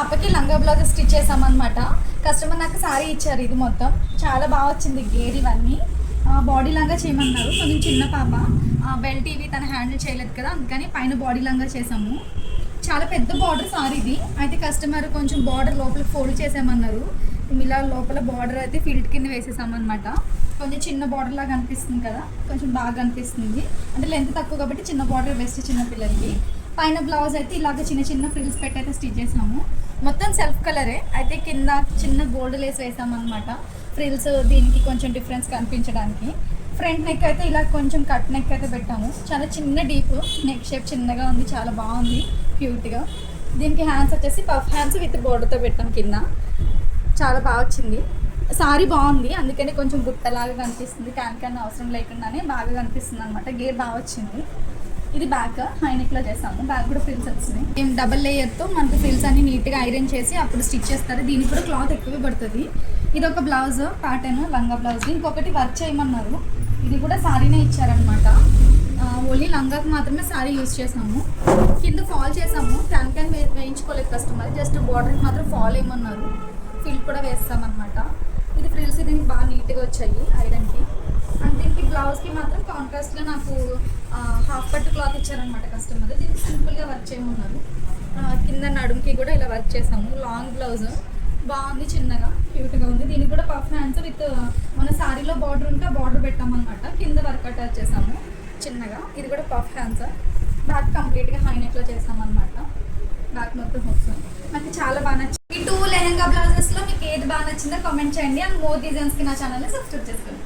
పాపకి లంగా blouse stitch చేసామన్నమాట. కస్టమర్ నాకు సారీ ఇచ్చారు. ఇది మొత్తం చాలా బాగా వచ్చింది. గేర్ ఇవన్నీ బాడీ లంగా చేయమన్నారు. కొంచెం చిన్న పాప బెల్ట్ ఇవి తను హ్యాండిల్ చేయలేదు కదా, అందుకని పైన బాడీ లంగా చేసాము. చాలా పెద్ద బార్డర్ సారీ ఇది. అయితే కస్టమర్ కొంచెం బార్డర్ లోపల ఫోల్డ్ చేసామన్నారు. ఇలా లోపల బార్డర్ అయితే ఫిల్ట్ కింద వేసేసామన్నమాట. కొంచెం చిన్న బార్డర్ లాగా అనిపిస్తుంది కదా, కొంచెం బాగా అనిపిస్తుంది. అంటే లెంత్ తక్కువ కాబట్టి చిన్న బార్డర్ బెస్ట్ చిన్న పిల్లలకి. పైన బ్లౌజ్ అయితే ఇలాగ చిన్న చిన్న ఫ్రిల్స్ పెట్టి అయితే స్టిచ్ చేసాము. మొత్తం సెల్ఫ్ కలరే. అయితే కింద చిన్న గోల్డ్ లేస్ వేసామన్నమాట. ఫ్రిల్స్ దీనికి కొంచెం డిఫరెన్స్ కనిపించడానికి. ఫ్రంట్ నెక్ అయితే ఇలా కొంచెం కట్ నెక్ అయితే పెట్టాము. చాలా చిన్న డీప్ నెక్ షేప్ చిన్నగా ఉంది, చాలా బాగుంది క్యూట్గా. దీనికి హ్యాండ్స్ వచ్చేసి పఫ్ హ్యాండ్స్ విత్ బోర్డర్తో పెట్టాం కింద. చాలా బాగా వచ్చింది. సారీ బాగుంది, అందుకని కొంచెం గుట్టలాగా కనిపిస్తుంది. క్యాన్ అవసరం లేకుండానే బాగా కనిపిస్తుంది అనమాట. గేర్ బాగా వచ్చింది. ఇది బ్యాక్ హై నెక్లో చేసాము. బ్యాక్ కూడా ఫ్రిల్స్ వచ్చినాయి. మేము డబల్ లేయర్తో మనకు ఫ్రిల్స్ అన్ని నీట్గా ఐరన్ చేసి అప్పుడు స్టిచ్ చేస్తారు. దీనికి కూడా క్లాత్ ఎక్కువ పడుతుంది. ఇది ఒక బ్లౌజ్ ప్యాటర్న్ లంగా బ్లౌజ్. ఇంకొకటి వర్క్ చేయమన్నారు. ఇది కూడా సారీనే ఇచ్చారనమాట. ఓన్లీ లంగాకు మాత్రమే సారీ యూజ్ చేసాము. కింద ఫాల్ చేసాము. Can వేయించుకోలేదు customer. జస్ట్ బార్డర్కి మాత్రం ఫాల్ వేయమన్నారు. ఫిల్ కూడా వేస్తామన్నమాట. ఇది ఫ్రిల్స్ దీనికి బాగా నీట్గా వచ్చాయి ఐరన్కి. అండ్ దీనికి బ్లౌజ్కి మాత్రం కాంట్రాస్ట్గా నాకు హాఫ్ పట్టు క్లాత్ ఇచ్చారనమాట కస్టమర్. దీనికి సింపుల్గా వర్క్ చేయమన్నారు. కింద నడుముకి కూడా ఇలా వర్క్ చేసాము. లాంగ్ బ్లౌజ్ బాగుంది, చిన్నగా క్యూట్గా ఉంది. దీనికి కూడా పఫ్ హ్యాండ్స్ విత్ మన సారీలో బార్డర్ ఉంటే బార్డర్ పెట్టామన్నమాట. కింద వర్క్ అటాచ్ చేసాము చిన్నగా. ఇది కూడా పఫ్ హ్యాండ్స్. బ్యాక్ కంప్లీట్గా హై నెక్లో చేసామన్నమాట. బ్యాక్ మొత్తం వస్తుంది. నాకు చాలా బాగా నచ్చింది. ఈ 2 లెహంగా బ్లౌజెస్లో మీకు ఏది బాగా నచ్చిందో కామెంట్ చేయండి. అండ్ మోర్ డిజైన్స్కి నా ఛానల్ని సబ్స్క్రైబ్ చేసుకోండి.